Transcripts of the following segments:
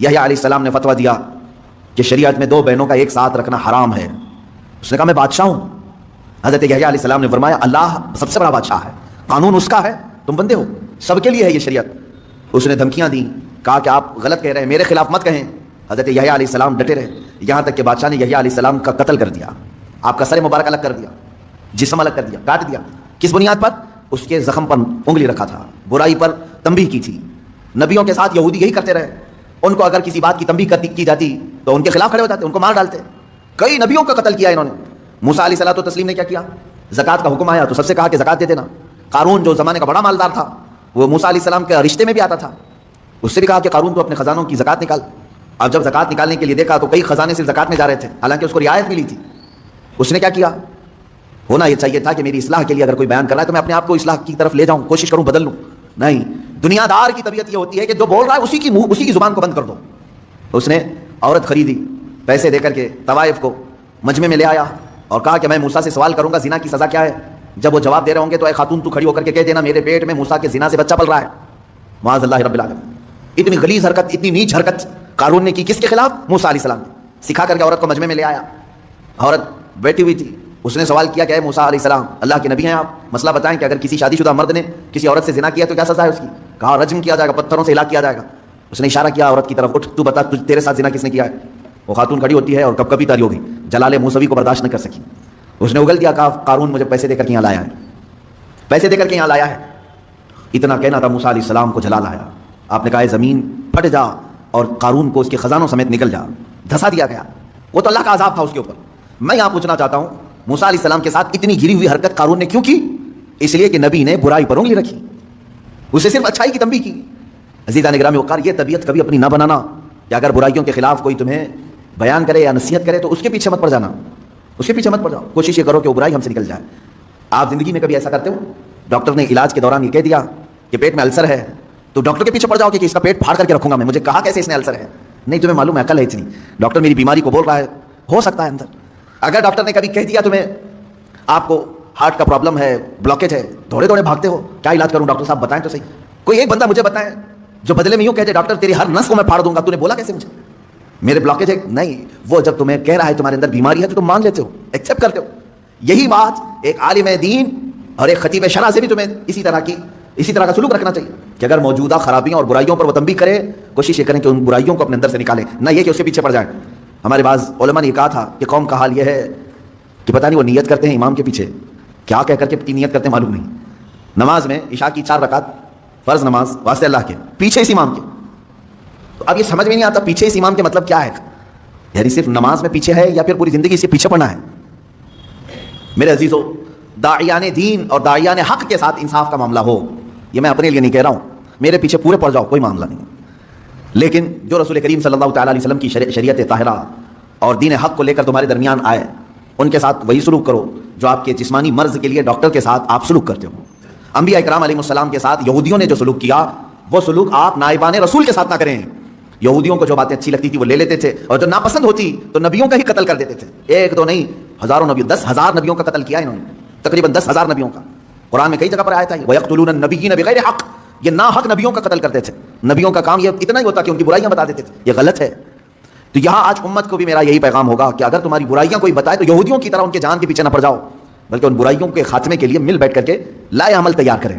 یحییٰ علیہ السلام نے فتویٰ دیا کہ شریعت میں 2 بہنوں کا ایک ساتھ رکھنا حرام ہے. اس نے کہا میں بادشاہ ہوں. حضرت یحییٰ علیہ السلام نے فرمایا اللہ سب سے بڑا بادشاہ ہے, قانون اس کا ہے, تم بندے ہو, سب کے لیے ہے یہ شریعت. اس نے دھمکیاں دیں, کہا کہ آپ غلط کہہ رہے ہیں, میرے خلاف مت کہیں. حضرت یحییٰ علیہ السلام ڈٹے رہے, یہاں تک کہ بادشاہ نے یحییٰ علیہ السلام کا قتل کر دیا. آپ کا سر مبارک الگ کر دیا, جسم الگ کر دیا, کاٹ دیا. کس بنیاد پر؟ اس کے زخم پر انگلی رکھا تھا, برائی پر تنبیہ کی تھی. نبیوں کے ساتھ یہودی یہی کرتے رہے. ان کو اگر کسی بات کی تنبیہ کی جاتی تو ان کے خلاف کھڑے ہو جاتے, ان کو مار ڈالتے. کئی نبیوں کا قتل کیا انہوں نے. موسیٰ علیہ الصلوۃ والتسلیم نے کیا کیا؟ زکوٰۃ کا حکم آیا تو سب سے کہا کہ زکوٰۃ دے دینا. قارون جو زمانے کا بڑا مالدار تھا, وہ موسیٰ علیہ السلام کے رشتے میں بھی آتا تھا, اس سے بھی کہا کہ قارون تو اپنے خزانوں کی زکوٰۃ نکال. اب جب زکوٰۃ نکالنے کے لیے دیکھا تو کئی خزانے صرف زکوٰۃ میں جا رہے تھے, حالانکہ اس کو رعایت ملی تھی. اس نے کیا کیا؟ ہونا یہ چاہیے تھا کہ میری اصلاح کے لیے اگر کوئی بیان کر رہا ہے تو میں اپنے آپ کو اصلاح کی طرف لے جاؤں, کوشش کروں بدل لوں. نہیں, دنیا دار کی طبیعت یہ ہوتی ہے کہ جو بول رہا ہے اسی کی زبان کو بند کر دو. اس نے عورت خریدی, پیسے دے کر کے طوائف کو مجمع میں لے آیا اور کہا کہ میں موسیٰ سے سوال کروں گا زنا کی سزا کیا ہے. جب وہ جواب دے رہے ہوں گے تو اے خاتون تو کھڑی ہو کر کے کہہ دینا میرے پیٹ میں موسیٰ کے زنا سے بچہ پل رہا ہے. معاذ اللہ رب العالمین. اتنی غلیظ حرکت, اتنی نیچ حرکت قارون نے کی. کس کے خلاف؟ موسیٰ علیہ السلام نے. سکھا کر کے عورت کو مجمع میں لے آیا. عورت بیٹھی ہوئی تھی, اس نے سوال کیا کہ اے موسیٰ علیہ السلام, اللہ کے نبی ہیں آپ, مسئلہ بتائیں کہ اگر کسی شادی شدہ مرد نے کسی عورت سے زنا کیا تو کیا سزا ہے اس کی؟ کہا رجم کیا جائے گا, پتھروں سے ہلاک کیا جائے گا. اس نے اشارہ کیا عورت کی طرف, اٹھ تو بتا تیرے ساتھ زنا کس نے کیا ہے. وہ خاتون کھڑی ہوتی ہے اور کب کبھی تاری ہو گئی, جلال موسوی کو برداشت نہ کر سکی. اس نے اگل دیا, کہا قارون مجھے پیسے دے کر کے یہاں لایا ہے, پیسے دے کر کے یہاں لایا ہے. اتنا کہنا تھا, موسیٰ علیہ السلام کو جلا لایا. آپ نے کہا زمین پھٹ جا اور قارون کو اس کے خزانوں سمیت نکل جا. دھسا دیا گیا. وہ تو اللہ کا عذاب تھا اس کے اوپر. میں یہاں پوچھنا چاہتا ہوں موسیٰ علیہ السلام کے ساتھ اتنی گری ہوئی حرکت قارون نے کیوں کی؟ اس لیے کہ نبی نے برائی پر انگلی رکھی, اسے صرف اچھائی کی تنبیہ کی. عزیزان گرامی وقار, یہ طبیعت کبھی اپنی نہ بنانا کہ اگر برائیوں کے خلاف کوئی تمہیں بیان کرے یا نصیحت کرے تو اس کے پیچھے مت پڑ جانا, اس کے پیچھے مت پڑ جاؤ. کوشش یہ کرو کہ وہ برائی ہم سے نکل جائے. آپ زندگی میں کبھی ایسا کرتے ہو, ڈاکٹر نے علاج کے دوران یہ کہہ دیا کہ پیٹ میں السر ہے, تو ڈاکٹر کے پیچھے پڑ جاؤ کہ اس کا پیٹ پھاڑ کر کے رکھوں گا میں, مجھے کہا کیسے اس نے السر ہے؟ نہیں, تمہیں معلوم ہے عقل ہے اتنی, ڈاکٹر میری بیماری کو بول رہا ہے, ہو سکتا ہے اندر. اگر ڈاکٹر نے کبھی کہہ دیا تمہیں آپ کو ہارٹ کا پرابلم ہے, بلاکیج ہے, دوڑے دوڑے بھاگتے ہو, کیا علاج کروں ڈاکٹر صاحب بتائیں تو صحیح. کوئی ایک بندہ مجھے بتائیں جو بدلے میں یوں کہتے ڈاکٹر تیری ہر نس کو میں پھاڑ دوں گا, تو نے بولا کیسے مجھے میرے بلاکیج ہے؟ نہیں, وہ جب تمہیں کہہ رہا ہے تمہارے اندر بیماری ہے تو تم مان لیتے ہو, ایکسیپٹ کرتے ہو. یہی بات ایک عالم دین اور ایک خطیب شرع سے بھی تمہیں اسی طرح کا سلوک رکھنا چاہیے کہ اگر موجودہ خرابیوں اور برائیوں پر وہ تنبیہ کرے, کوشش یہ کریں کہ ان برائیوں کو اپنے اندر سے نکالیں, نہ یہ کہ اس کے پیچھے پڑ جائیں. ہمارے بعض علماء نے یہ کہا تھا کہ قوم کا حال یہ ہے کہ پتہ نہیں وہ نیت کرتے ہیں امام کے پیچھے, کیا کہہ کر کے نیت کرتے ہیں معلوم نہیں. نماز میں عشاء کی 4 رکعت فرض نماز واسطے اللہ کے, پیچھے اس امام کے. تو اب یہ سمجھ میں نہیں آتا پیچھے اس امام کے مطلب کیا ہے, یعنی صرف نماز میں پیچھے ہے یا پھر پوری زندگی اس کے پیچھے پڑنا ہے؟ میرے عزیزو, داعیان دین اور داعیان حق کے ساتھ انصاف کا معاملہ ہو, یہ میں اپنے لیے نہیں کہہ رہا ہوں, میرے پیچھے پورے پڑ جاؤ, کوئی معاملہ نہیں. لیکن جو رسول کریم صلی اللہ تعالیٰ علیہ وسلم کی شریعت طاہرہ اور دین حق کو لے کر تمہارے درمیان آئے, ان کے ساتھ وہی سلوک کرو جو آپ کے جسمانی مرض کے لیے ڈاکٹر کے ساتھ آپ سلوک کرتے ہو. انبیاء اکرام علیہ السلام کے ساتھ یہودیوں نے جو سلوک کیا, وہ سلوک آپ نائبان رسول کے ساتھ نہ کریں. یہودیوں کو جو باتیں اچھی لگتی تھی وہ لے لیتے تھے, اور جو ناپسند ہوتی تو نبیوں کا ہی قتل کر دیتے تھے. ایک دو نہیں, ہزاروں نبی, 10,000 نبیوں کا قتل کیا انہوں نے, تقریباً 10,000 نبیوں کا. قرآن میں کئی جگہ پر آیا تھا وَيَقْتُلُونَ النَّبِيِّينَ بِغَيْرِ حَقٍّ, یہ ناحق نبیوں کا قتل کرتے تھے. نبیوں کا کام یہ اتنا ہی ہوتا کہ ان کی برائیاں بتا دیتے تھے, یہ غلط ہے. تو یہاں آج امت کو بھی میرا یہی پیغام ہوگا کہ اگر تمہاری برائیاں کوئی بتائے تو یہودیوں کی طرح ان کے جان کے پیچھے نہ پڑ جاؤ, بلکہ ان برائیوں کے خاتمے کے لیے مل بیٹھ کر کے لائے عمل تیار کریں.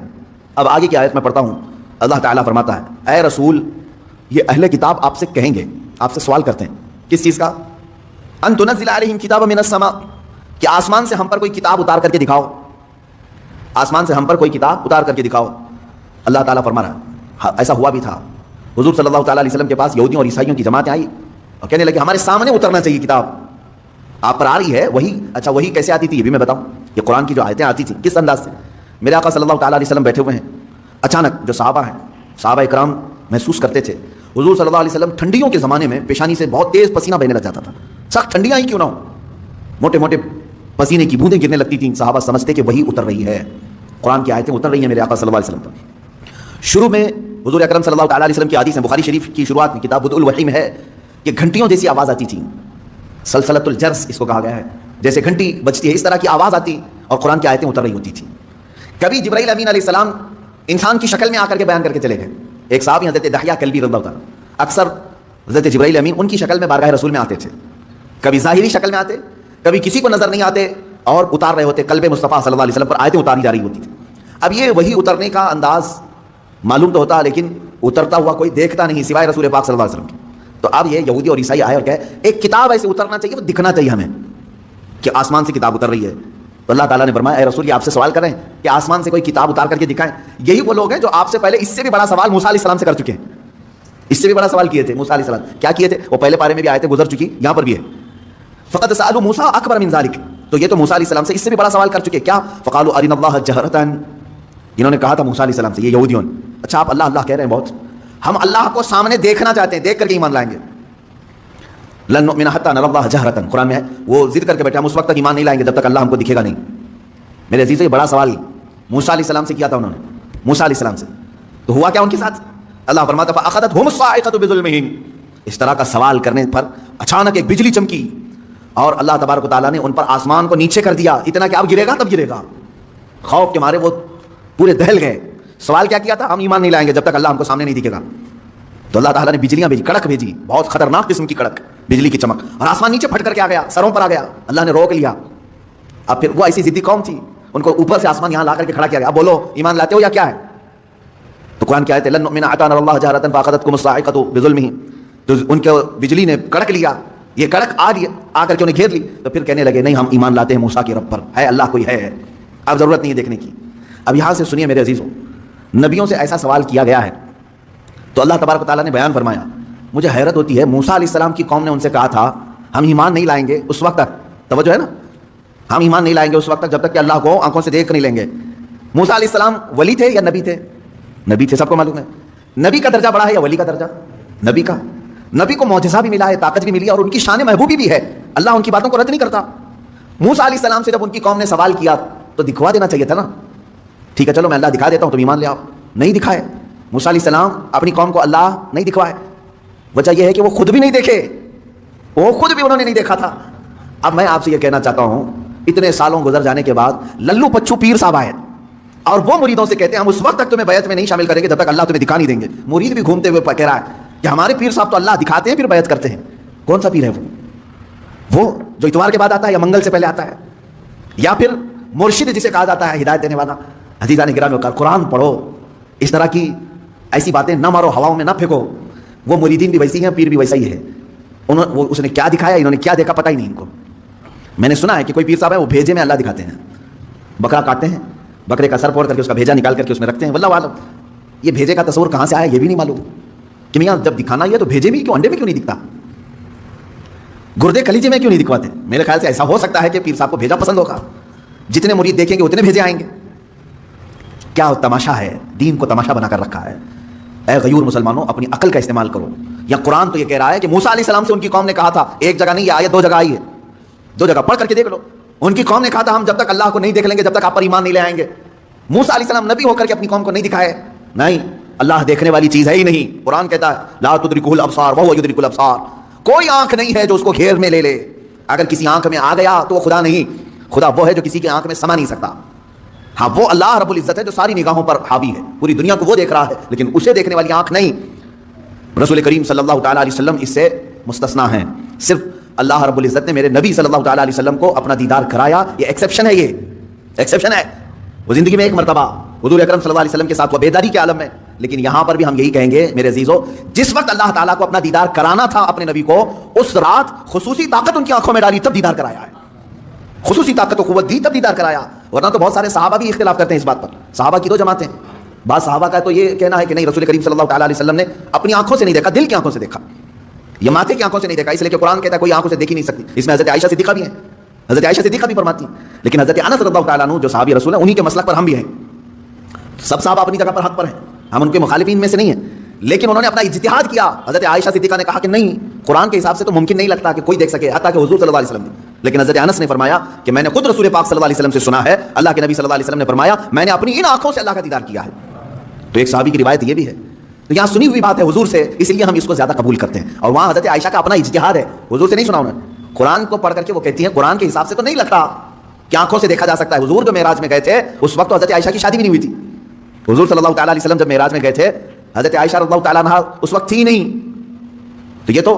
اب آگے کی آیت میں پڑھتا ہوں, اللہ تعالیٰ فرماتا ہے اے رسول, یہ اہل کتاب آپ سے کہیں گے, آپ سے سوال کرتے ہیں کس چیز کا؟ ان تنزل علیہم کتابا من السماء, کہ آسمان سے ہم پر کوئی کتاب اتار کر کے دکھاؤ, آسمان سے ہم پر کوئی کتاب اتار کر کے دکھاؤ. اللہ تعالیٰ فرما رہا ہے ایسا ہوا بھی تھا. حضور صلی اللہ تعالیٰ علیہ وسلم کے پاس یہودیوں اور عیسائیوں کی جماعتیں آئی اور کہنے لگے ہمارے سامنے اترنا چاہیے کتاب, آپ پر آ رہی ہے وہی. اچھا وہی کیسے آتی تھی یہ بھی میں بتاؤں, یہ قرآن کی جو آیتیں آتی تھیں کس انداز سے. میرے آقا صلی اللہ تعالیٰ علیہ وسلم بیٹھے ہوئے ہیں, اچانک جو صحابہ ہیں, صحابہ اکرام محسوس کرتے تھے حضور صلی اللہ علیہ وسلم ٹھنڈیوں کے زمانے میں پیشانی سے بہت تیز پسینہ بہنے لگ جاتا تھا, سخت ٹھنڈیاں ہی کیوں نہ ہو, موٹے موٹے پسینے کی بوندیں گرنے لگتی تھیں. صحابہ سمجھتے کہ وہی اتر رہی ہے, قرآن کی آیتیں اتر رہی ہیں میرے آقا صلی اللہ علیہ وسلم پر. شروع میں حضور اکرم صلی اللہ تعالیٰ علیہ وسلم کی حدیث ہے, بخاری شریف کی شروعات میں کتاب بدء الوحی میں ہے کہ گھنٹیوں جیسی آواز آتی تھی, سلسلۃ الجرس اس کو کہا گیا ہے, جیسے گھنٹی بجتی ہے اس طرح کی آواز آتی اور قرآن کی آیتیں اتر رہی ہوتی تھیں. کبھی جبرائیل امین علیہ السلام انسان کی شکل میں آ کر کے بیان کر کے چلے گئے. ایک صحابی حضرت دحیہ کلبی رضی اللہ عنہ, اکثر حضرت جبرائیل امین ان کی شکل میں بارگاہ رسول میں آتے تھے، کبھی ظاہری شکل میں آتے، کبھی کسی کو نظر نہیں آتے اور اتار رہے ہوتے، قلب مصطفیٰ صلی اللہ علیہ وسلم پر آیتیں اتاری جا رہی ہوتی تھی۔ اب یہ وہی اترنے کا انداز معلوم تو ہوتا، لیکن اترتا ہوا کوئی دیکھتا نہیں سوائے رسول پاک صلی اللہ علیہ وسلم کے۔ تو اب یہ یہودی اور عیسائی آئے اور کہے ایک کتاب ایسے اترنا چاہیے، وہ دکھنا چاہیے ہمیں کہ آسمان سے کتاب اتر رہی ہے۔ تو اللہ تعالیٰ نے فرمایا اے رسول یہ آپ سے سوال کر رہے ہیں کہ آسمان سے کوئی کتاب اتار کر کے دکھائیں؟ یہی وہ لوگ ہیں جو آپ سے پہلے اس سے بھی بڑا سوال موسیٰ علیہ السلام سے کر چکے ہیں، اس سے بھی بڑا سوال کیے تھے موسیٰ علیہ السلام۔ کیا کیے تھے؟ وہ پہلے پارے میں بھی آیتیں گزر چکی، یہاں پر بھی ہے فقد سألوا موسیٰ اکبر من ذلک، تو یہ تو موسیٰ علیہ السلام سے اس سے بھی بڑا سوال کر چکے، کیا فقالوا ارنا اللہ جہرۃ، انہوں نے کہا تھا موسیٰ علیہ السلام سے، یہ یہودیوں نے، اچھا آپ اللہ اللہ کہہ رہے ہیں بہت، ہم اللہ کو سامنے دیکھنا چاہتے ہیں، دیکھ کر کے ایمان لائیں گے۔ لن نؤمن حتى نرى الله جهرة، قرآن میں ہے، وہ ضد کر کے بیٹھے ہم اس وقت تک ایمان نہیں لائیں گے جب تک اللہ ہم کو دکھے گا نہیں۔ میرے عزیزو یہ بڑا سوال موسیٰ علیہ السلام سے کیا تھا انہوں نے، موسیٰ علیہ السلام سے، تو ہوا کیا ان کے ساتھ؟ اللہ فرماتا فأخذتهم الصاعقة بظلمهم، اس طرح کا سوال کرنے پر اچانک ایک بجلی چمکی اور اللہ تبارک و تعالیٰ نے ان پر آسمان کو نیچے کر دیا، اتنا کہ اب گرے گا تب گرے گا، خوف کے مارے وہ پورے دہل گئے۔ سوال کیا کیا تھا؟ ہم ایمان نہیں لائیں گے جب تک اللہ ہم کو سامنے نہیں دکھے گا۔ تو اللہ تعالیٰ نے بجلیاں بھیجی، کڑک بھیجی، بہت خطرناک قسم کی کڑک، بجلی کی چمک، اور آسمان نیچے پھٹ کر کے آ گیا، سروں پر آ گیا، اللہ نے روک لیا۔ اب پھر وہ ایسی ضدی قوم تھی، ان کو اوپر سے آسمان یہاں لا کر کے کھڑا کیا گیا، اب بولو ایمان لاتے ہو یا کیا ہے؟ تو قرآن کی آیت ہے لن نؤمن حتى نرى الله جهرة فأخذتكم الصاعقة بظلمهم، تو ان کے بجلی نے کڑک لیا، یہ کڑک آ کر کے انہیں گھیر لی، تو پھر کہنے لگے نہیں ہم ایمان لاتے ہیں موسیٰ کے رب پر، ہے اللہ کوئی ہے، اب ضرورت نہیں ہے دیکھنے کی۔ اب یہاں سے سنیے میرے عزیزوں، نبیوں سے ایسا سوال کیا گیا ہے تو اللہ تبارک و تعالیٰ نے بیان فرمایا، مجھے حیرت ہوتی ہے موسیٰ علیہ السلام کی قوم نے ان سے کہا تھا ہم ایمان نہیں لائیں گے اس وقت تک، توجہ ہے نا، ہم ایمان نہیں لائیں گے اس وقت تک جب تک کہ اللہ کو آنکھوں سے دیکھ نہیں لیں گے۔ موسیٰ علیہ السلام ولی تھے یا نبی تھے؟ نبی تھے، سب کو معلوم ہے۔ نبی کا درجہ بڑا ہے یا ولی کا درجہ؟ نبی کا۔ نبی کو معجزہ بھی ملا ہے، طاقت بھی ملی ہے، اور ان کی شان محبوبی بھی ہے، اللہ ان کی باتوں کو رد نہیں کرتا۔ موسیٰ علیہ السلام سے جب ان کی قوم نے سوال کیا تو دکھوا دینا چاہیے تھا نا، ٹھیک ہے چلو میں اللہ دکھا دیتا ہوں تم ایمان لے آؤ، نہیں دکھائے۔ موسیٰ علیہ السلام اپنی قوم کو اللہ نہیں دکھوائے، وجہ یہ ہے کہ وہ خود بھی نہیں دیکھے، وہ خود بھی انہوں نے نہیں دیکھا تھا۔ اب میں آپ سے یہ کہنا چاہتا ہوں اتنے سالوں گزر جانے کے بعد للو پچھو پیر صاحب آئے اور وہ مریدوں سے کہتے ہیں ہم اس وقت تک تمہیں بیعت میں نہیں شامل کریں گے جب تک اللہ تمہیں دکھا نہیں دیں گے۔ مرید بھی گھومتے ہوئے کہہ رہا ہے کہ ہمارے پیر صاحب تو اللہ دکھاتے ہیں پھر بیعت کرتے ہیں۔ کون سا پیر ہے وہ جو اتوار کے بعد آتا ہے یا منگل سے پہلے آتا ہے، یا پھر مرشد جسے کہا جاتا ہے ہدایت دینے والا؟ عزیزان گرامی قرآن پڑھو، اس طرح کی ایسی باتیں نہ مارو، ہواؤں میں نہ پھینکو۔ وہ مریدین بھی ویسی ہیں، پیر بھی ویسا ہی ہے، اس نے کیا دکھایا انہوں نے کیا دیکھا پتہ ہی نہیں ان کو۔ میں نے سنا ہے کہ کوئی پیر صاحب ہے وہ بھیجے میں اللہ دکھاتے ہیں، بکرا کاٹتے ہیں، بکرے کا سر پھوڑ کر کے اس کا بھیجا نکال کر کے اس میں رکھتے ہیں، واللہ عالم یہ بھیجے کا تصور کہاں سے آیا یہ بھی نہیں معلوم کہ میاں جب دکھانا ہی ہے تو بھیجے میں کیوں، انڈے میں کیوں نہیں دکھتا، گردے کلیجے میں کیوں نہیں دکھواتے؟ میرے خیال سے ایسا ہو سکتا ہے کہ پیر صاحب کو بھیجا پسند ہوگا، جتنے مرید دیکھیں گے اتنے بھیجے آئیں گے۔ کیا تماشا ہے، دین کو تماشا بنا کر رکھا ہے۔ اے غیور مسلمانوں اپنی عقل کا استعمال کرو۔ یا قرآن تو یہ کہہ رہا ہے کہ موسیٰ علیہ السلام سے ان کی قوم نے کہا تھا، ایک جگہ نہیں یہ آیت دو جگہ آئی ہے، دو جگہ پڑھ کر کے دیکھ لو، ان کی قوم نے کہا تھا ہم جب تک اللہ کو نہیں دیکھ لیں گے جب تک آپ پر ایمان نہیں لے آئیں گے۔ موسیٰ علیہ السلام نبی ہو کر کے اپنی قوم کو نہیں دکھائے، نہیں اللہ دیکھنے والی چیز ہے ہی نہیں۔ قرآن کہتا ہے لا تدرکہ الابصار وہو یدرک الابصار، کوئی آنکھ نہیں ہے جو اس کو گھیر میں لے لے، اگر کسی آنکھ میں آ گیا تو وہ خدا نہیں، خدا وہ ہے جو کسی کی آنکھ میں سما نہیں سکتا۔ ہاں وہ اللہ رب العزت ہے جو ساری نگاہوں پر حاوی ہے، پوری دنیا کو وہ دیکھ رہا ہے لیکن اسے دیکھنے والی آنکھ نہیں۔ رسول کریم صلی اللہ تعالیٰ علیہ وسلم اس سے مستثنا ہیں، صرف اللہ رب العزت نے میرے نبی صلی اللہ تعالیٰ علیہ وسلم کو اپنا دیدار کرایا، یہ ایکسیپشن ہے، یہ ایکسیپشن ہے۔ وہ زندگی میں ایک مرتبہ حضور اکرم صلی اللہ علیہ وسلم کے ساتھ وہ بیداری کے عالم میں، لیکن یہاں پر بھی ہم یہی کہیں گے میرے عزیزو، جس وقت اللہ تعالیٰ کو اپنا دیدار کرانا تھا اپنے نبی کو، اس رات خصوصی طاقت ان کی آنکھوں میں ڈالی تب دیدار کرایا ہے، خصوصی طاقت و قوت دی تب دیدار کرایا، ورنہ تو بہت سارے صحابہ بھی اختلاف کرتے ہیں اس بات پر۔ صحابہ کی دو جماعتیں، بعض صحابہ کا تو یہ کہنا ہے کہ نہیں رسول کریم صلی اللہ تعالیٰ علیہ وسلم نے اپنی آنکھوں سے نہیں دیکھا، دل کی آنکھوں سے دیکھا، یہ ماتھے کی آنکھوں سے نہیں دیکھا، اس لیے کہ قرآن کہتا ہے کوئی آنکھوں سے دیکھی نہیں سکتی۔ اس میں حضرت عائشہ صدیقہ بھی ہیں، حضرت عائشہ صدیقہ بھی فرماتی ہیں، لیکن حضرت انس رضی اللہ تعالیٰ عنہ جو صحابی رسول ہیں انہی کے مسلک پر ہم بھی ہیں۔ سب صحابہ اپنی جگہ پر حق پر ہیں، ہم ان کے مخالفین میں سے نہیں ہیں، لیکن انہوں نے اپنا اجتہاد کیا۔ حضرت عائشہ صدیقہ نے کہا کہ نہیں قرآن کے حساب سے تو ممکن نہیں لگتا کہ کوئی دیکھ سکے، حتیٰ کہ حضور صلی اللہ علیہ وسلم نے، لیکن حضرت انس نے فرمایا کہ میں نے خود رسول پاک صلی اللہ علیہ وسلم سے سنا ہے، اللہ کے نبی صلی اللہ علیہ وسلم نے فرمایا میں نے اپنی ان آنکھوں سے اللہ کا دیدار کیا ہے۔ تو ایک صحابی کی روایت یہ بھی ہے، تو یہاں سنی ہوئی بات ہے حضور سے، اس لیے ہم اس کو زیادہ قبول کرتے ہیں، اور وہاں حضرت عائشہ کا اپنا اجتہاد ہے، حضور سے نہیں سنا انہوں نے، قرآن کو پڑھ کر کے وہ کہتی ہیں قرآن کے حساب سے تو نہیں لگتا کہ آنکھوں سے دیکھا جا سکتا ہے۔ حضور جو معراج میں گئے تھے اس وقت تو حضرت عائشہ کی شادی بھی نہیں ہوئی تھی، حضور صلی اللہ تعالیٰ علیہ وسلم جب معراج میں گئے تھے حضرت عائشہ رضی اللہ تعالیٰ عنہا اس وقت تھی نہیں، تو یہ تو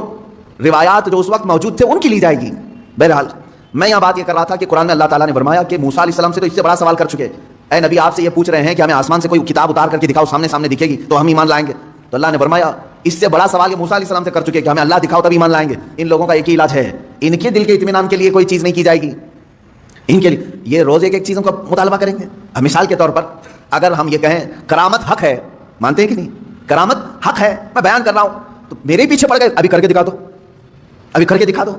روایات جو اس وقت موجود تھے ان کی لی جائے گی. بہرحال میں یہاں بات یہ کر رہا تھا کہ قرآن میں اللہ تعالیٰ نے فرمایا کہ موسیٰ علیہ السلام سے تو اس سے بڑا سوال کر چکے. اے نبی آپ سے یہ پوچھ رہے ہیں کہ ہمیں آسمان سے کوئی کتاب اتار کر کے دکھاؤ, سامنے سامنے دکھے گی تو ہم ایمان لائیں گے. تو اللہ نے فرمایا اس سے بڑا سوال یہ موسیٰ علیہ السلام سے کر چکے کہ ہمیں اللہ دکھاؤ تب ایمان لائیں گے. ان لوگوں کا ایک ہی علاج ہے, ان کے دل کے اطمینان کے لیے کوئی چیز نہیں کی جائے گی. ان کے لیے یہ روز ایک ایک چیزوں کا مطالبہ کریں گے. مثال کے طور پر اگر ہم یہ کہیں کرامت حق ہے, مانتے ہیں کہ نہیں؟ کرامت حق ہے, میں بیان کر رہا ہوں تو میرے پیچھے پڑ گئے ابھی کر کے دکھا دو, ابھی کر کے دکھا دو.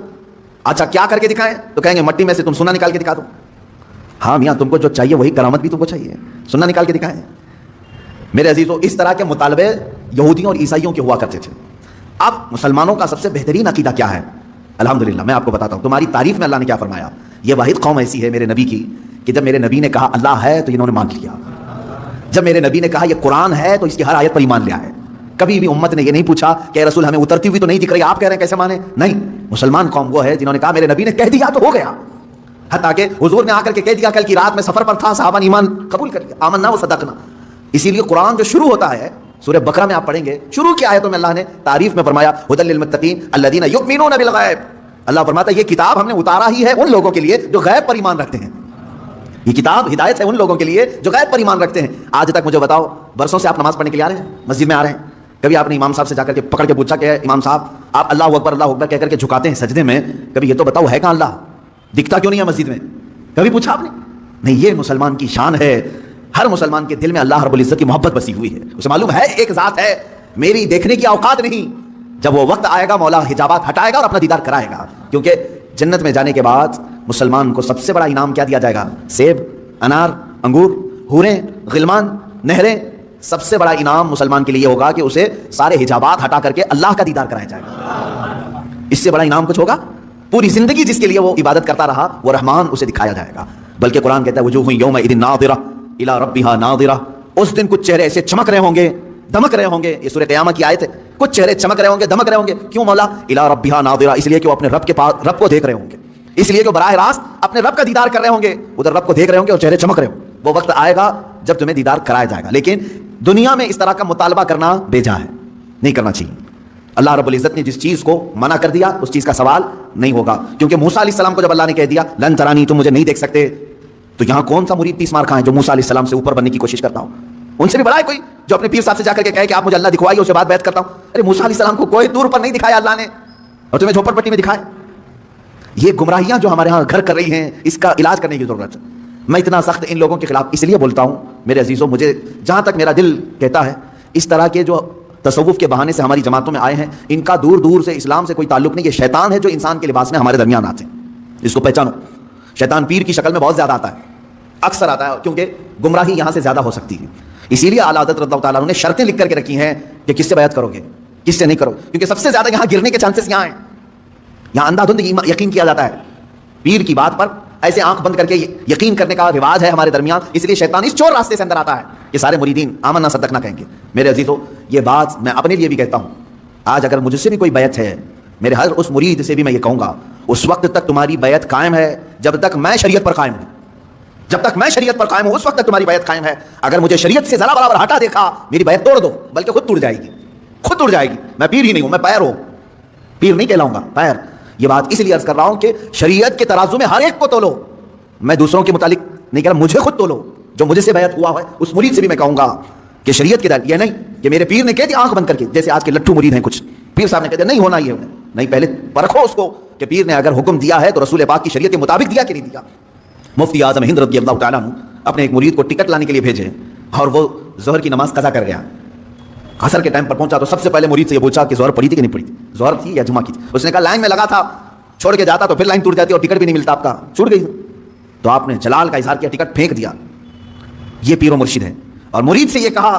اچھا کیا کر کے دکھائیں؟ تو کہیں گے مٹی میں سے تم سونا نکال کے دکھا دو. ہاں میاں تم کو جو چاہیے وہی کرامت بھی تم کو چاہیے, سونا نکال کے دکھائیں. میرے عزیزوں اس طرح کے مطالبے یہودیوں اور عیسائیوں کے ہوا کرتے تھے. اب مسلمانوں کا سب سے بہترین عقیدہ کیا ہے؟ الحمدللہ میں آپ کو بتاتا ہوں. تمہاری تعریف میں اللہ نے کیا فرمایا. یہ واحد قوم ایسی ہے میرے نبی کی کہ جب میرے نبی نے کہا اللہ ہے تو انہوں نے مان لیا. جب میرے نبی نے کہا یہ قرآن ہے تو اس کی ہر آیت پر ایمان لیا ہے. کبھی بھی امت نے یہ نہیں پوچھا کہ اے رسول ہمیں اترتی ہوئی تو نہیں دکھ رہی, آپ کہہ رہے ہیں کیسے مانے. نہیں, مسلمان قوم وہ ہے جنہوں نے کہا میرے نبی نے کہہ دیا تو ہو گیا. حتیٰ کہ حضور نے آ کر کے کہہ دیا کل کی رات میں سفر پر تھا, صحابہ نے ایمان قبول کر لیا, آمنا و صدقنا. اسی لیے قرآن جو شروع ہوتا ہے سورہ بقرہ میں آپ پڑھیں گے, شروع کی آیتوں میں اللہ نے تعریف میں فرمایا ھدی للمتقین الذین یؤمنون بالغیب. اللہ فرماتا ہے یہ کتاب ہم نے اتارا ہی ہے ان لوگوں کے لیے جو غیب پر ایمان رکھتے ہیں. یہ کتاب ہدایت ہے ان لوگوں کے لیے جو غیب پر ایمان رکھتے ہیں. آج تک مجھے بتاؤ برسوں سے آپ نماز پڑھنے کے لیے آ رہے ہیں, مسجد میں آ رہے ہیں, کبھی آپ نے امام صاحب سے جا کر کے پکڑ کے پوچھا کہ امام صاحب آپ اللہ اکبر کہہ کر کے جھکاتے ہیں سجدے میں, کبھی یہ تو بتاؤ ہے کہاں اللہ, دکھتا کیوں نہیں ہے مسجد میں؟ کبھی پوچھا آپ نے؟ نہیں, یہ مسلمان کی شان ہے. ہر مسلمان کے دل میں اللہ رب العزت کی محبت بسی ہوئی ہے, اسے معلوم ہے ایک ذات ہے, میری دیکھنے کی اوقات نہیں. جب وہ وقت آئے گا مولا حجابات ہٹائے گا اور اپنا دیدار کرائے گا. کیونکہ جنت میں جانے کے بعد مسلمان کو سب سے بڑا انعام کیا دیا جائے گا؟ سیب, انار, انگور, حوریں, غلمان, نہریں. سب سے بڑا انعام مسلمان کے لیے ہوگا کہ اسے سارے حجابات ہٹا کر کے اللہ کا دیدار کرایا جائے گا. اس سے بڑا انعام کچھ ہوگا؟ پوری زندگی جس کے لیے وہ عبادت کرتا رہا وہ رحمان اسے دکھایا جائے گا. بلکہ قرآن کہتا ہے وجوہ یومئذ ناظرہ الی ربہا ناظرہ. اس دن کچھ چہرے ایسے چمک رہے ہوں گے, دمک رہے ہوں گے. یہ سورہ قیامہ کی آیت ہے. کچھ چہرے چمک رہے ہوں گے, دمک رہے ہوں گے. کیوں مولا؟ الی ربہا ناظرہ, اس لیے کہ وہ اپنے رب کے پاس رب کو دیکھ رہے ہوں گے, اس لیے کہ براہ راست اپنے رب کا دیدار کر رہے ہوں گے. ادھر رب کو دیکھ رہے ہوں گے اور چہرے چمک رہے ہوں. وہ وقت آئے گا جب تمہیں دیدار کرایا جائے گا. لیکن دنیا میں اس طرح کا مطالبہ کرنا بیجا ہے, نہیں کرنا چاہیے. اللہ رب العزت نے جس چیز کو منع کر دیا اس چیز کا سوال نہیں ہوگا. کیونکہ موسیٰ علیہ السلام کو جب اللہ نے کہہ دیا لن ترانی, تم مجھے نہیں دیکھ سکتے, تو یہاں کون سا مرید 30 مار کھائے جو موسیٰ علیہ السلام سے اوپر بننے کی کوشش کرتا ہوں؟ ان سے بھی بڑا ہے کوئی جو اپنے پیر صاحب سے جا کر کے کہے کہ آپ مجھے اللہ دکھوائیے, اس کے بعد بیعت کرتا ہوں. ارے موسیٰ علیہ السلام کو کوئی دور پر نہیں دکھایا اللہ نے, اور تمہیں جھوپڑ پٹی میں دکھائے. یہ گمراہیاں جو ہمارے ہاں گھر کر رہی ہیں, اس کا علاج کرنے کی ضرورت ہے. میں اتنا سخت ان لوگوں کے خلاف اس لیے بولتا ہوں میرے عزیزوں, مجھے جہاں تک میرا دل کہتا ہے اس طرح کے جو تصوف کے بہانے سے ہماری جماعتوں میں آئے ہیں ان کا دور دور سے اسلام سے کوئی تعلق نہیں. یہ شیطان ہے جو انسان کے لباس میں ہمارے درمیان آتے ہیں. اس کو پہچانو. شیطان پیر کی شکل میں بہت زیادہ آتا ہے, اکثر آتا ہے, کیونکہ گمراہی یہاں سے زیادہ ہو سکتی ہے. اسی لیے اعلیٰ حضرت رضی اللہ تعالیٰ عنہ نے شرطیں لکھ کر کے رکھی ہیں کہ کس سے بیعت کرو گے, کس سے نہیں کرو, کیونکہ سب سے زیادہ یہاں گرنے کے چانسز یہاں ہیں. یہاں اندھا دھند یقین کیا جاتا ہے پیر کی بات پر, ایسے آنکھ بند کر کے یقین کرنے کا رواج ہے ہمارے درمیان. اس لیے شیطان اس چور راستے سے اندر آتا ہے. یہ سارے مریدین آمنا صدقنا کہیں گے. میرے عزیزوں یہ بات میں اپنے لیے بھی کہتا ہوں, آج اگر مجھ سے بھی کوئی بیعت ہے, میرے ہر اس مرید سے بھی میں یہ کہوں گا اس وقت تک تمہاری بیعت قائم ہے جب تک میں شریعت پر قائم ہوں. جب تک میں شریعت پر قائم ہوں اس وقت تک تمہاری بیعت قائم ہے. اگر مجھے شریعت سے ذرا برابر ہٹا دیکھا میری بیعت توڑ دو, بلکہ خود ٹوٹ جائے گی, خود ٹوٹ جائے گی. میں پیر ہی نہیں ہوں, میں پیر ہوں, پیر نہیں کہلاؤں گا, پیر. یہ بات اس لیے عرض کر رہا ہوں کہ شریعت کے ترازو میں ہر ایک کو تولو. میں دوسروں کے متعلق نہیں کہہ رہا, مجھے خود تولو. جو مجھے سے بیعت ہوا ہے اس مرید سے بھی میں کہوں گا کہ شریعت کے دائرے, یہ نہیں کہ میرے پیر نے کہہ دیا آنکھ بند کر کے, جیسے آج کے لٹھو مرید ہیں کچھ, پیر صاحب نے کہہ دیا نہیں ہونا, یہ نہیں. پہلے پرکھو اس کو کہ پیر نے اگر حکم دیا ہے تو رسول پاک کی شریعت کے مطابق دیا کہ نہیں دیا. مفتی اعظم ہند رضی اللہ تعالیٰ عنہ اپنے ایک مرید کو ٹکٹ لانے کے لیے بھیجے اور وہ ظہر کی نماز قضا کر گیا. عصر کے ٹائم پر پہنچا تو سب سے پہلے مرید سے یہ پوچھا کہ ظہر پڑھی تھی کہ نہیں پڑھی تھی, ظہر تھی یا جمعہ کی تھی. اس نے کہا لائن میں لگا تھا, چھوڑ کے جاتا تو پھر لائن ٹوٹ جاتی اور ٹکٹ بھی نہیں ملتا, آپ کا چھوٹ گئی. تو آپ نے جلال کا اظہار کیا, ٹکٹ پھینک دیا. یہ پیر و مرشد ہے. اور مرید سے یہ کہا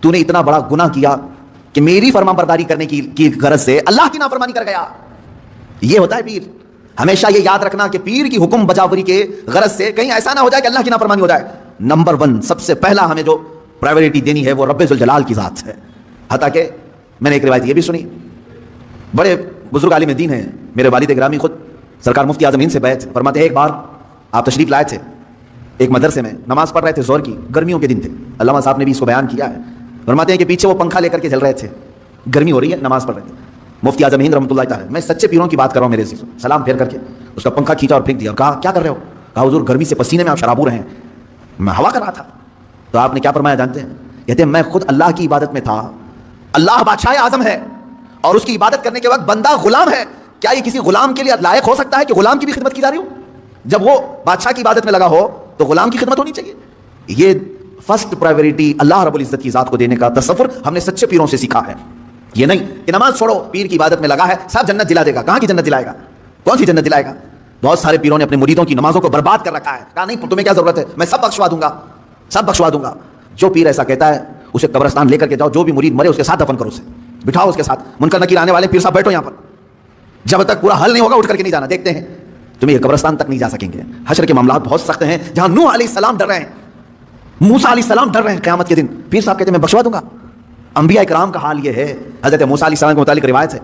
تو نے اتنا بڑا گناہ کیا کہ میری فرما برداری کرنے کی غرض سے اللہ کی نافرمانی کر گیا. یہ ہوتا ہے پیر. ہمیشہ یہ یاد رکھنا کہ پیر کی حکم بجاوری کے غرض سے کہیں ایسا نہ ہو جائے کہ اللہ کی نافرمانی ہو جائے. نمبر 1 سب سے پہلا ہمیں جو پرائیورٹی دینی ہے وہ رب ذوالجلال کی ذات ہے. حتیٰ کہ میں نے ایک روایت یہ بھی سنی, بڑے بزرگ عالم دین ہیں میرے والد گرامی, خود سرکار مفتی اعظم ہند سے بیعت فرماتے ہیں. ایک بار آپ تشریف لائے تھے ایک مدرسے میں, نماز پڑھ رہے تھے, ظہر کی, گرمیوں کے دن تھے. علامہ صاحب نے بھی اس کو بیان کیا ہے. فرماتے ہیں کہ پیچھے وہ پنکھا لے کر کے چل رہے تھے, گرمی ہو رہی ہے, نماز پڑھ رہے تھے. مفتی اعظم ہند رحمۃ اللہ تعالی، میں سچے پیروں کی بات کر رہا ہوں میرے عزیزوں. سلام پھیر کر کے اس کا پنکھا کھینچا اور پھینک دیا اور کہا کیا کر رہے ہو؟ کہا حضور گرمی سے پسینے میں آپ شرابور ہیں. میں ہوا کر رہا تھا. تو آپ نے کیا فرمایا جانتے ہیں؟ کہتے ہیں میں خود اللہ کی عبادت میں تھا. اللہ بادشاہ اعظم ہے اور اس کی عبادت کرنے کے وقت بندہ غلام ہے. کیا یہ کسی غلام کے لیے لائق ہو سکتا ہے کہ غلام کی بھی خدمت کی جا رہی ہو؟ جب وہ بادشاہ کی عبادت میں لگا ہو تو غلام کی خدمت ہونی چاہیے. یہ فرسٹ پرائیورٹی اللہ رب العزت کی ذات کو دینے کا تصور ہم نے سچے پیروں سے سیکھا ہے. یہ نہیں کہ نماز چھوڑو پیر کی عبادت میں لگا ہے سب جنت دلا دے گا. کہاں کی جنت دلائے گا؟ کون سی جنت دلائے گا؟ بہت سارے پیروں نے اپنے مریدوں کی نمازوں کو برباد کر رکھا ہے. کہا نہیں تمہیں کیا ضرورت ہے، میں سب بخشوا دوں گا، سب بخشوا دوں گا. جو پیر ایسا کہتا ہے اسے قبرستان لے کر کے جاؤ، جو بھی مرید مرے اس کے ساتھ دفن کرو، اسے بٹھاؤ اس کے ساتھ. منکر نکیر آنے والے پیر صاحب بیٹھو یہاں پر، جب تک پورا حل نہیں ہوگا اٹھ کر کے نہیں جانا. دیکھتے ہیں تمہیں یہ قبرستان تک نہیں جا سکیں گے. حشر کے معاملات بہت سخت ہیں. جہاں نوح علیہ السلام ڈر رہے ہیں، موسیٰ علیہ السلام ڈر رہے ہیں قیامت کے دن، پیر صاحب کہتے ہیں میں بخشوا دوں گا. انبیاء کرام کا حال یہ ہے. حضرت موسیٰ علیہ السلام کے متعلق روایت ہے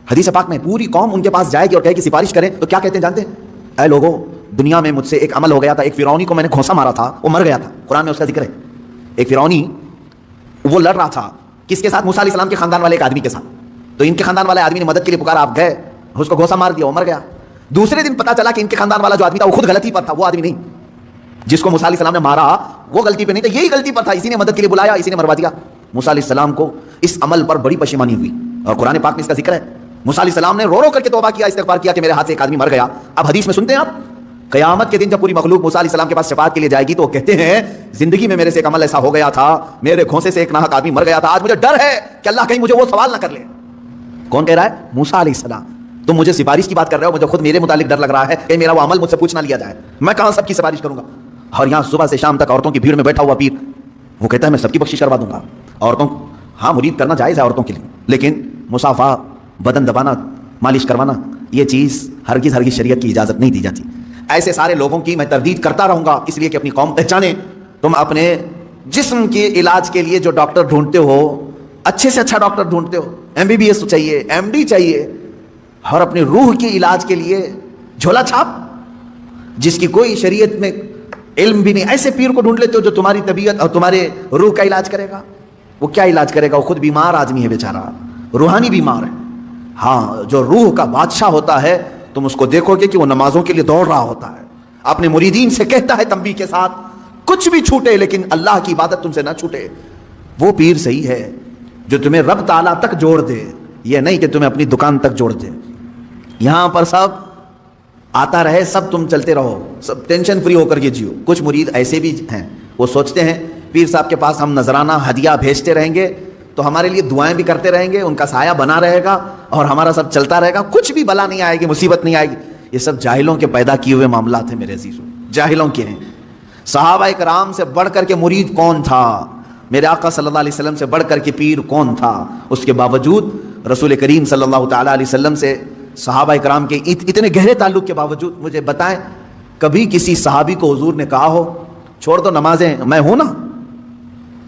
حدیث پاک میں، پوری قوم ان کے پاس جائے گی اور کہے گی سفارش کریں، تو کیا کہتے ہیں جانتے ہیں؟ اے لوگوں، دنیا میں مجھ سے ایک عمل ہو گیا تھا، ایک فرعونی کو میں نے گھونسا مارا تھا، وہ مر گیا تھا. قرآن میں اس کا ذکر ہے. ایک فرعونی وہ لڑ رہا تھا کس کے ساتھ؟ موسیٰ علیہ السلام کے خاندان والے ایک آدمی کے ساتھ. تو ان کے خاندان والے آدمی نے مدد کے لیے پکارا، آپ گئے، اس کو گھونسا مار دیا، وہ مر گیا. دوسرے دن پتا چلا کہ ان کے خاندان والا جو آدمی تھا وہ خود غلطی پر تھا، وہ آدمی نہیں جس کو موسیٰ علیہ السلام نے مارا وہ غلطی پہ نہیں تھا، یہی غلطی پر تھا، اسی نے مدد کے لیے بلایا، اسی نے مروا دیا. موسیٰ علیہ السلام کو اس عمل پر بڑی پشیمانی ہوئی اور قرآن پاک میں اس کا ذکر ہے. موسیٰ علیہ السلام نے رو رو کر کے توبہ کیا، استغفار کیا کہ میرے ہاتھ سے ایک آدمی مر گیا. اب حدیث میں سنتے ہیں آپ، قیامت کے دن جب پوری مخلوق موسیٰ علیہ السلام کے پاس شفاعت کے لیے جائے گی تو وہ کہتے ہیں زندگی میں میرے سے ایک عمل ایسا ہو گیا تھا، میرے گھونسے سے ایک ناحق آدمی مر گیا تھا، آج مجھے ڈر ہے کہ اللہ کہیں مجھے وہ سوال نہ کر لے. کون کہہ رہا ہے؟ موسیٰ علیہ السلام. تم مجھے سفارش کی بات کر رہے ہو، مجھے خود میرے متعلق ڈر لگ رہا ہے کہ میرا وہ عمل مجھ سے پوچھ نہ لیا جائے، میں کہاں سب کی سفارش کروں گا. اور یہاں صبح سے شام تک عورتوں کی بھیڑ میں بیٹھا ہوا پیر وہ کہتا ہے میں سب کی بخشش کروا دوں گا. عورتوں ہاں مرید کرنا جائز ہے عورتوں کے لیے، لیکن مصافحہ، بدن دبانا، مالش کروانا، یہ چیز ہرگز ہرگز شریعت کی اجازت نہیں دی جاتی. ایسے سارے لوگوں کی میں تردید کرتا رہوں گا اس لیے کہ اپنی قوم پہچانے. تم اپنے جسم کے علاج کے لیے جو ڈاکٹر ڈھونڈتے ہو، اچھے سے اچھا ڈاکٹر ڈھونڈتے ہو، MBBS چاہیے، MD چاہیے، اور اپنے روح کے علاج کے لیے جھولا چھاپ جس کی کوئی شریعت میں علم بھی نہیں، ایسے پیر کو ڈھونڈ لیتے ہو جو تمہاری طبیعت اور تمہارے روح کا علاج کرے گا. وہ کیا علاج کرے گا؟ وہ خود بیمار آدمی ہے بیچارہ، روحانی بیمار ہے. ہاں جو روح کا بادشاہ ہوتا ہے تم اس کو دیکھو گے کہ وہ نمازوں کے لیے دوڑ رہا ہوتا ہے، اپنے مریدین سے کہتا ہے تنبیہ کے ساتھ کچھ بھی چھوٹے لیکن اللہ کی عبادت تم سے نہ چھوٹے. وہ پیر صحیح ہے جو تمہیں رب تعالیٰ تک جوڑ دے، یہ نہیں کہ تمہیں اپنی دکان تک جوڑ دے. یہاں پر سب آتا رہے، سب تم چلتے رہو، سب ٹینشن فری ہو کر کے جیو. کچھ مرید ایسے بھی ہیں وہ سوچتے ہیں پیر صاحب کے پاس ہم نذرانہ ہدیہ بھیجتے رہیں گے تو ہمارے لیے دعائیں بھی کرتے رہیں گے، ان کا سایہ بنا رہے گا اور ہمارا سب چلتا رہے گا، کچھ بھی بلا نہیں آئے گی، مصیبت نہیں آئے گی. یہ سب جاہلوں کے پیدا کیے ہوئے معاملات ہیں میرے عزیزوں، جاہلوں کے ہیں. صحابہ کرام سے بڑھ کر کے مرید کون تھا؟ میرے آقا صلی اللہ علیہ وسلم سے بڑھ کر کے پیر کون تھا؟ اس کے باوجود رسول کریم صلی اللہ تعالیٰ علیہ وسلم سے صحابہ کرام کے اتنے گہرے تعلق کے باوجود مجھے بتائیں کبھی کسی صحابی کو حضور نے کہا ہو چھوڑ دو نمازیں میں ہوں نا؟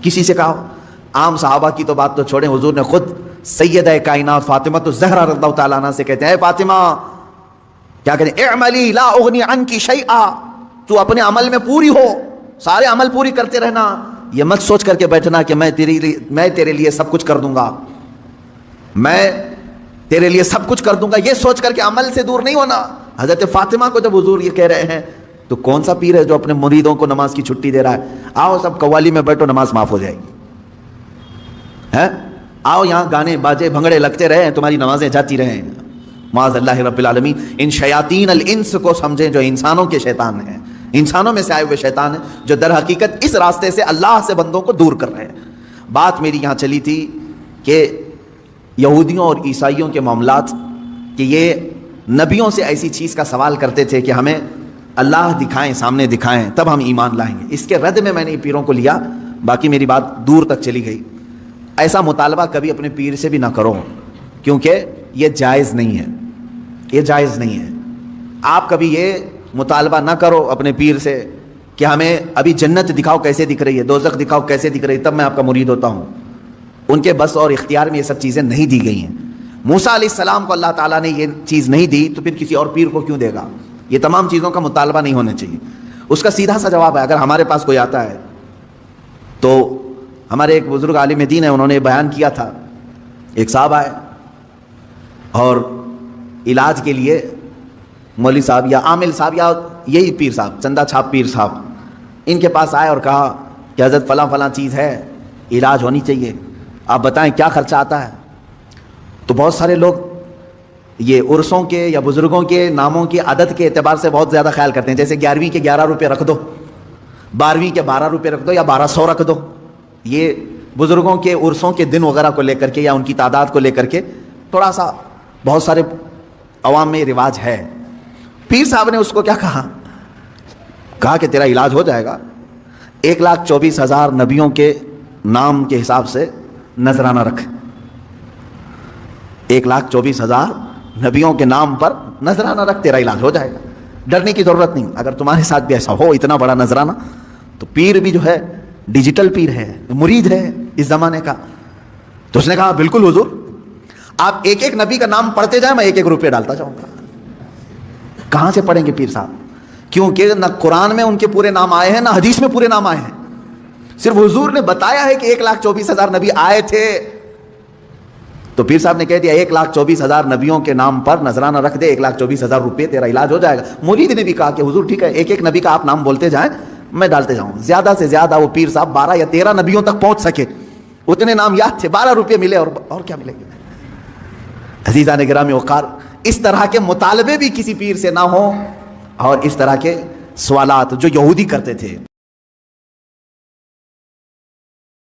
کسی سے کہا ہو؟ عام صحابہ کی تو بات تو چھوڑیں، حضور نے خود سیدہ کائنات فاطمہ تو زہرا رضی اللہ تعالیٰ عنہ سے کہتے ہیں اے فاطمہ کیا کہتے ہیں؟ اعملی لا اغنی عنکی شیئا، تو اپنے عمل میں پوری ہو، سارے عمل پوری کرتے رہنا، یہ مت سوچ کر کے بیٹھنا کہ میں تیرے لیے سب کچھ کر دوں گا، میں تیرے لیے سب کچھ کر دوں گا، یہ سوچ کر کے عمل سے دور نہیں ہونا. حضرت فاطمہ کو جب حضور یہ کہہ رہے ہیں تو کون سا پیر ہے جو اپنے مریدوں کو نماز کی چھٹی دے رہا ہے؟ آؤ سب قوالی میں بیٹھو، نماز معاف ہو جائے گی. آؤ یہاں گانے باجے بھنگڑے لگتے رہے، تمہاری نمازیں جاتی رہیں. معاذ اللہ رب العالمین ان شیاطین الانس کو سمجھیں جو انسانوں کے شیطان ہیں، انسانوں میں سے آئے ہوئے شیطان ہیں جو در حقیقت اس راستے سے اللہ سے بندوں کو دور کر رہے ہیں. بات میری یہاں چلی تھی کہ یہودیوں اور عیسائیوں کے معاملات کہ یہ نبیوں سے ایسی چیز کا سوال کرتے تھے کہ ہمیں اللہ دکھائیں، سامنے دکھائیں تب ہم ایمان لائیں گے. اس کے رد میں نے پیروں کو لیا، باقی میری بات دور تک چلی گئی. ایسا مطالبہ کبھی اپنے پیر سے بھی نہ کرو کیونکہ یہ جائز نہیں ہے، یہ جائز نہیں ہے. آپ کبھی یہ مطالبہ نہ کرو اپنے پیر سے کہ ہمیں ابھی جنت دکھاؤ کیسے دکھ رہی ہے، دوزخ دکھاؤ کیسے دکھ رہی ہے، تب میں آپ کا مرید ہوتا ہوں. ان کے بس اور اختیار میں یہ سب چیزیں نہیں دی گئی ہیں. موسیٰ علیہ السلام کو اللہ تعالیٰ نے یہ چیز نہیں دی تو پھر کسی اور پیر کو کیوں دے گا؟ یہ تمام چیزوں کا مطالبہ نہیں ہونا چاہیے. اس کا سیدھا سا جواب ہے، اگر ہمارے پاس کوئی آتا ہے تو ہمارے ایک بزرگ عالم دین ہیں، انہوں نے بیان کیا تھا، ایک صاحب آئے اور علاج کے لیے مولوی صاحب یا عامل صاحب یا یہی پیر صاحب چندہ چھاپ پیر صاحب ان کے پاس آئے اور کہا کہ حضرت فلاں فلاں چیز ہے، علاج ہونی چاہیے، آپ بتائیں کیا خرچہ آتا ہے؟ تو بہت سارے لوگ یہ عرسوں کے یا بزرگوں کے ناموں کی عدد کے اعتبار سے بہت زیادہ خیال کرتے ہیں، جیسے 11ویں کے 11 روپے رکھ دو، 12ویں کے 12 روپے رکھ دو یا 1200 رکھ دو. یہ بزرگوں کے عرسوں کے دن وغیرہ کو لے کر کے یا ان کی تعداد کو لے کر کے تھوڑا سا بہت سارے عوام میں رواج ہے. پیر صاحب نے اس کو کیا کہا کہ تیرا علاج ہو جائے گا، 1,24,000 نبیوں کے نام کے حساب سے نذرانہ رکھ. 1,24,000 نبیوں کے نام پر نذرانہ رکھ، تیرا علاج ہو جائے گا، ڈرنے کی ضرورت نہیں. اگر تمہارے ساتھ بھی ایسا ہو اتنا بڑا نذرانہ، تو پیر بھی جو ہے ڈیجیٹل پیر ہے، مرید ہے اس زمانے کا. تو اس نے کہا بالکل حضور، آپ ایک ایک نبی کا نام پڑھتے جائیں، میں 1-1 روپے ڈالتا جاؤں گا. کہاں سے پڑھیں گے پیر صاحب؟ کیونکہ نہ قرآن میں ان کے پورے نام آئے ہیں، نہ حدیث میں پورے نام آئے ہیں. صرف حضور نے بتایا ہے کہ 1,24,000 نبی آئے تھے. تو پیر صاحب نے کہہ دیا 1,24,000 نبیوں کے نام پر نذرانہ رکھ دے، 1,24,000 روپے تیرا علاج ہو جائے گا. مرید نے بھی کہا کہ حضور ٹھیک ہے، ایک ایک نبی کا آپ نام بولتے جائیں، میں ڈالتے جاؤں. زیادہ سے زیادہ وہ پیر صاحب 12 یا 13 نبیوں تک پہنچ سکے، اتنے نام یاد تھے، 12 روپے ملے اور کیا ملے گا. عزیزان گرامی وقار، اس طرح کے مطالبے بھی کسی پیر سے نہ ہوں، اور اس طرح کے سوالات جو یہودی کرتے تھے.